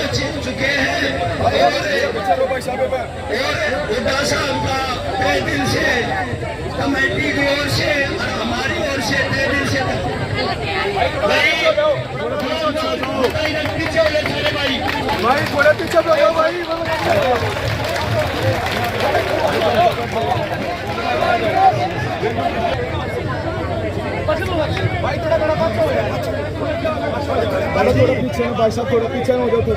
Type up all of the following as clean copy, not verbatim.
जीत चुके हैं और हुड्डा साहब का तहे दिल से कमेटी की ओर से और हमारी ओर से तहे दिल से भाई थोड़े पीछे भाई थोड़ा पीछे भाई साहब, थोड़ा पीछे हो जाओ, थोड़ा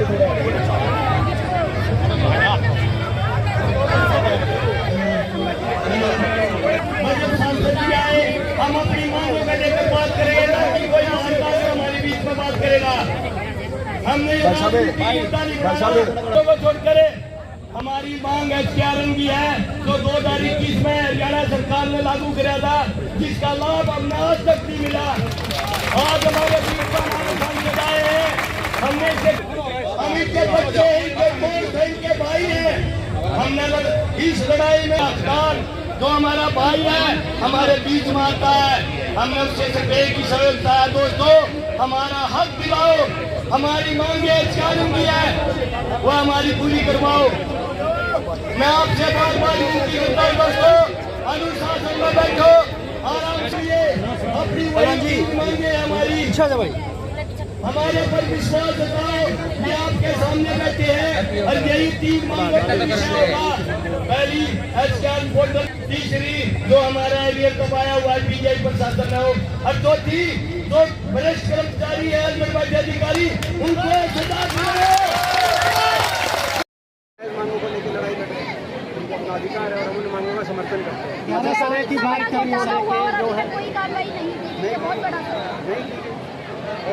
हम अपनी मांगों को लेकर बात करेंगे, ताकि कोई हमारे बीच में बात करेगा। हमने छोड़कर हमारी मांग HKRM की है, जो 2021 में हरियाणा सरकार ने लागू किया था, जिसका लाभ हमने आज तक नहीं मिला। आज हमारे बीच में जाए हैं, हमने इनके बच्चे, इनके भाई हैं। हमने इस लड़ाई में अफगान जो हमारा भाई है हमारे बीच में आता है, हमने उससे एक ही सवाल है, दोस्तों हमारा हक दिलाओ, हमारी मांगे HKRM की है, वो हमारी पूरी करवाओ। मैं आपसे बार बार विनती करता हूँ दोस्तों, अनुशासन में बैठो, आराम से अपनी मांगे हमारी इच्छा है भाई, हमारे पर विश्वास जताओ कि आपके सामने बैठे हैं और यही 3 मांगों का विषय होगा। पहली HKRM पोर्टल, तीसरी जो हमारा एरिया को पाया हुआ है PGI प्रशासन है, और चौथी जो वरिष्ठ कर्मचारी है अधिकारी उनको सजा मांगों को लेकर लड़ाई लड़ रहे हैं, उनको अपना अधिकार है और हम उन मांगों का समर्थन करते हैं। की बात करने जो है कोई कार्रवाई नहीं की, बहुत बड़ा नहीं की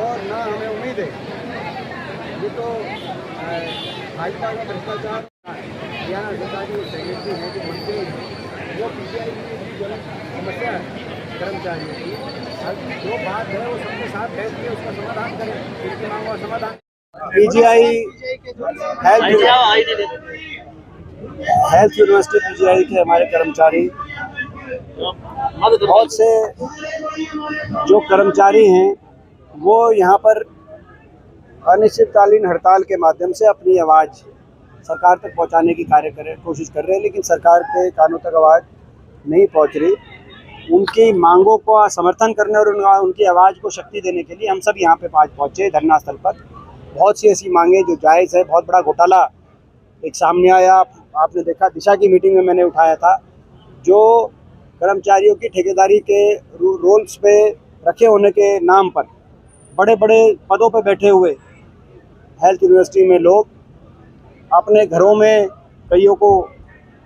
और ना हमें उम्मीद है। ये तो भाजपा का भ्रष्टाचार, हरियाणा सरकार की सेक्रेटरी है जो मंत्री है, वो PGI की जो समस्या है कर्मचारियों की, जो बात है वो सबके साथ बैठ के उसका समाधान करें, इसकी मांगों का समाधान। PGI हेल्थ यूनिवर्सिटी PGI के हमारे कर्मचारी, बहुत से जो कर्मचारी हैं वो यहाँ पर अनिश्चितकालीन हड़ताल के माध्यम से अपनी आवाज़ सरकार तक पहुँचाने की कोशिश कर रहे हैं, लेकिन सरकार के कानों तक आवाज़ नहीं पहुँच रही। उनकी मांगों का समर्थन करने और उनकी आवाज़ को शक्ति देने के लिए हम सब यहाँ पे आज पहुँचे धरना स्थल पर। बहुत सी ऐसी मांगे जो जायज़ है। बहुत बड़ा घोटाला एक सामने आया, आपने देखा, दिशा की मीटिंग में मैंने उठाया था, जो कर्मचारियों की ठेकेदारी के रोल्स पे रखे होने के नाम पर बड़े बड़े पदों पे बैठे हुए हेल्थ यूनिवर्सिटी में लोग अपने घरों में कईयों को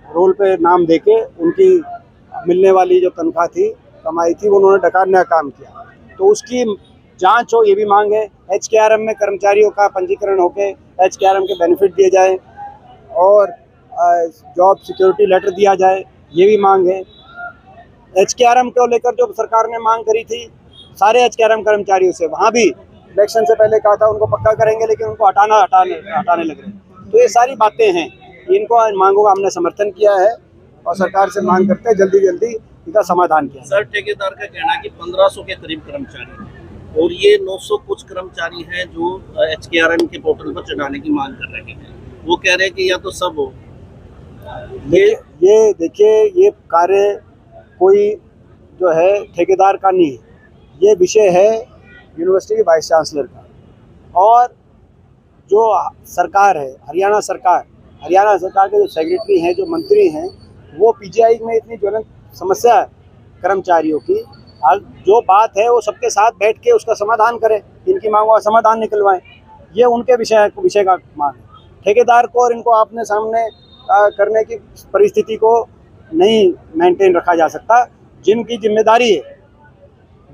रोल पे नाम देके उनकी मिलने वाली जो तनख्वाह थी, कमाई थी, वो उन्होंने डकारने का काम किया। तो उसकी जांच हो, ये भी मांग है। HKRM में कर्मचारियों का पंजीकरण होकर HKRM के बेनिफिट दिए जाए और जॉब सिक्योरिटी लेटर दिया जाए, ये भी मांग है। HKRM को लेकर जो सरकार ने मांग करी थी सारे HKRM कर्मचारियों से, वहाँ भी इलेक्शन से पहले कहा था उनको पक्का करेंगे, लेकिन उनको हटाने लग रहे। तो ये सारी बातें हैं, इनको मांगों का हमने समर्थन किया है और सरकार से मांग करते हैं जल्दी जल्दी इनका समाधान किया। सर, ठेकेदार का कहना है कि 1500 के करीब कर्मचारी और ये 900 कुछ कर्मचारी हैं जो HKRM के पोर्टल पर चढ़ाने की मांग कर रहे हैं। वो कह रहे हैं कि या तो सब हो। ये देखिए, ये कार्य कोई जो है ठेकेदार का नहीं है, ये विषय है यूनिवर्सिटी वाइस चांसलर का। और जो सरकार है, हरियाणा सरकार के जो सेक्रेटरी हैं, जो मंत्री हैं, वो PGI में इतनी ज्वलंत समस्या है कर्मचारियों की, जो बात है वो सबके साथ बैठ के उसका समाधान करें, इनकी मांगों का समाधान निकलवाएं। ये उनके विषय का मांग है। ठेकेदार को और इनको आपने सामने करने की परिस्थिति को नहीं मेंटेन रखा जा सकता। जिनकी जिम्मेदारी है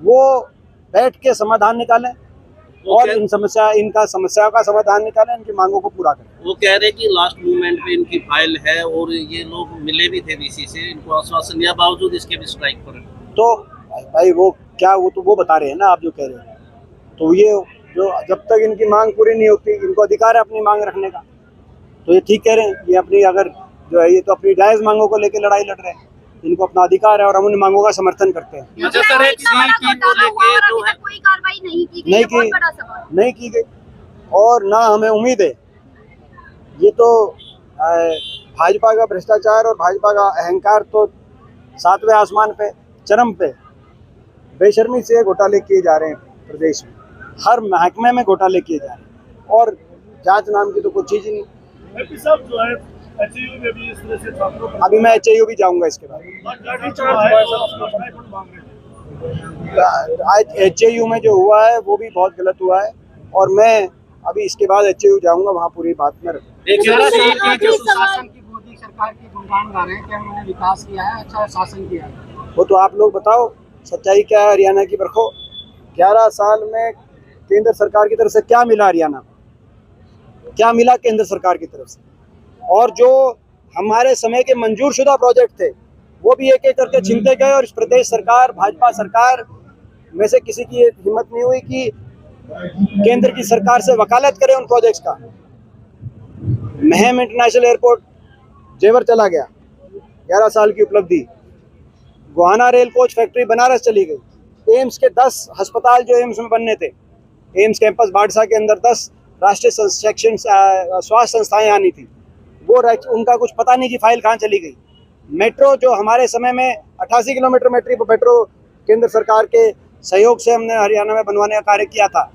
वो बैठ के समाधान निकालें और इनका समस्याओं का समाधान निकालें, इनकी मांगों को पूरा करें। वो कह रहे हैं कि लास्ट मूवमेंट पे इनकी फाइल है और ये लोग मिले भी थे DC से, इनको आश्वासन दिया, बावजूद इसके भी स्ट्राइक पर है। तो भाई वो बता रहे हैं ना, आप जो कह रहे हैं। तो ये जो जब तक इनकी मांग पूरी नहीं होती, इनको अधिकार है अपनी मांग रखने का, तो ये ठीक कह रहे हैं। ये अपनी अगर जो है ये तो अपनी जायज़ मांगों को लेकर लड़ाई लड़ रहे हैं, इनको अपना अधिकार है और हम उन मांगों का समर्थन करते हैं। अच्छा सर, एक कोई कार्रवाई नहीं की गई और ना हमें उम्मीद है ये तो भाजपा का भ्रष्टाचार और भाजपा का अहंकार तो 7वें आसमान पे, चरम पे। बेशर्मी से घोटाले किए जा रहे हैं प्रदेश में, हर महकमे में घोटाले किए जा रहे हैं और जांच नाम की तो कोई चीज़ ही नहीं। एमपी साहब जो है एचयू में भी इस तरह से छात्रों को अभी मैं एचयू भी जाऊंगा इसके बाद। आज एचयू में जो हुआ है वो भी बहुत गलत हुआ है और मैं अभी इसके बाद एचयू जाऊंगा, वहाँ पूरी बात में देखिए शासन की मोदी सरकार की गुणगान गा रहे हैं कि उन्होंने विकास किया है, अच्छा शासन किया है। वो तो आप लोग बताओ सच्चाई क्या है हरियाणा की बरखो। 11 साल में केंद्र सरकार की तरफ से क्या मिला हरियाणा को, क्या मिला केंद्र सरकार की तरफ से? और जो हमारे समय के मंजूर शुदा प्रोजेक्ट थे वो भी एक एक करके छीनते गए और इस प्रदेश सरकार, भाजपा सरकार में से किसी की हिम्मत नहीं हुई कि केंद्र की सरकार से वकालत करे उन प्रोजेक्ट्स का। महम इंटरनेशनल एयरपोर्ट जेवर चला गया, 11 साल की उपलब्धि। Gohana rail coach factory Banaras चली गई। एम्स के 10 अस्पताल जो एम्स में बनने थे, एम्स कैंपस बाड़सा के अंदर 10 राष्ट्रीय शैक्षणिक स्वास्थ्य संस्थाएं आनी थी, वो उनका कुछ पता नहीं कि फाइल कहाँ चली गई। मेट्रो जो हमारे समय में 88 किलोमीटर मेट्रो केंद्र सरकार के सहयोग से हमने हरियाणा में बनवाने का कार्य किया था।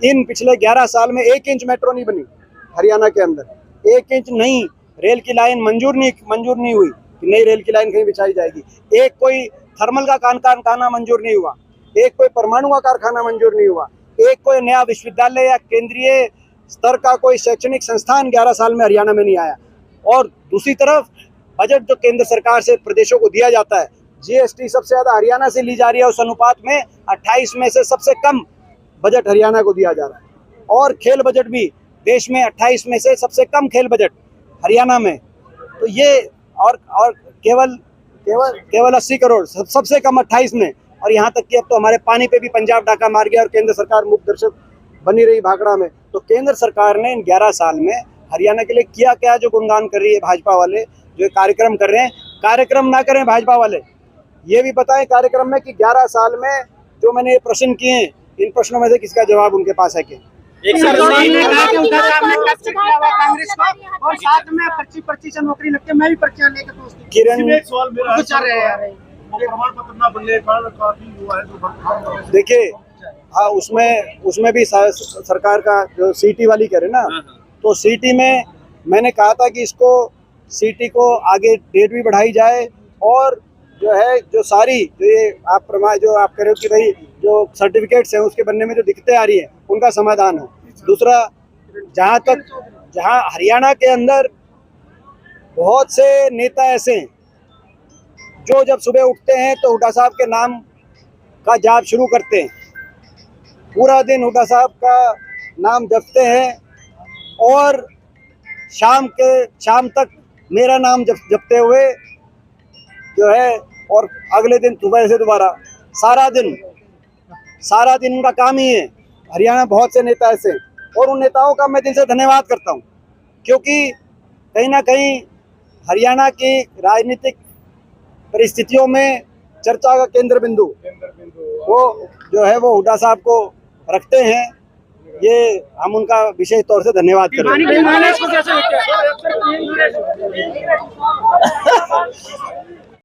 इन पिछले 11 साल में 1 इंच मेट्रो नहीं बनी हरियाणा के अंदर, 1 इंच नहीं। रेल की लाइन मंजूर नहीं हुई कि नई रेल की लाइन कहीं बिछाई जाएगी। एक कोई थर्मल का कारखाना मंजूर नहीं हुआ, एक कोई परमाणु का कारखाना मंजूर नहीं हुआ, एक कोई नया विश्वविद्यालय या केंद्रीय स्तर का कोई शैक्षणिक संस्थान 11 साल में हरियाणा में नहीं आया। और दूसरी तरफ बजट जो केंद्र सरकार से प्रदेशों को दिया जाता है, जीएसटी सबसे ज़्यादा हरियाणा से ली जा रही है, उस अनुपात में 28 में से सबसे कम बजट हरियाणा को दिया जा रहा है। और खेल बजट भी देश में 28 में से सबसे कम खेल बजट हरियाणा में। तो ये और केवल 80 करोड़ सबसे कम 28 में। और यहाँ तक कि अब तो हमारे पानी पे भी पंजाब डाका मार गया और केंद्र सरकार मुख्य दर्शक बनी रही भाखड़ा में। तो केंद्र सरकार ने इन 11 साल में हरियाणा के लिए किया क्या जो गुणगान कर रही है भाजपा वाले, जो कार्यक्रम कर रहे हैं। कार्यक्रम ना करें भाजपा वाले, ये भी बताएं कार्यक्रम में कि 11 साल में जो मैंने ये प्रश्न किए हैं, इन प्रश्नों में से किसका जवाब उनके पास है क्या? एक कांग्रेस को और साथ में 25% नौकरी लगती है, मैं भी पर्चियां लेकर पहुंचती। किरण, एक सवाल मेरा प्रमाण पत्र ना बनने के कारण काफी हुआ है जो देखिए हाँ, उसमें भी सरकार का जो सीटी वाली करे ना, तो सीटी में मैंने कहा था कि इसको सीटी को आगे डेट भी बढ़ाई जाए और जो है जो सारी जो ये आप प्रमाण जो आप कह रहे हो कि भाई जो सर्टिफिकेट्स हैं उसके बनने में जो दिक्कतें आ रही हैं उनका समाधान हो। दूसरा, जहाँ हरियाणा के अंदर बहुत से नेता ऐसे हैं जो जब सुबह उठते हैं तो हुड्डा साहब के नाम का जाप शुरू करते हैं, पूरा दिन हुड्डा साहब का नाम जपते हैं और शाम तक मेरा नाम जपते हुए जो है, और अगले दिन सुबह से दोबारा सारा दिन उनका काम ही है। हरियाणा बहुत से नेता ऐसे हैं और उन नेताओं का मैं दिल से धन्यवाद करता हूं, क्योंकि कहीं ना कहीं हरियाणा की राजनीतिक परिस्थितियों में चर्चा का केंद्र बिंदु वो जो है वो हुड्डा साहब को रखते हैं। ये हम उनका विशेष तौर से धन्यवाद करें।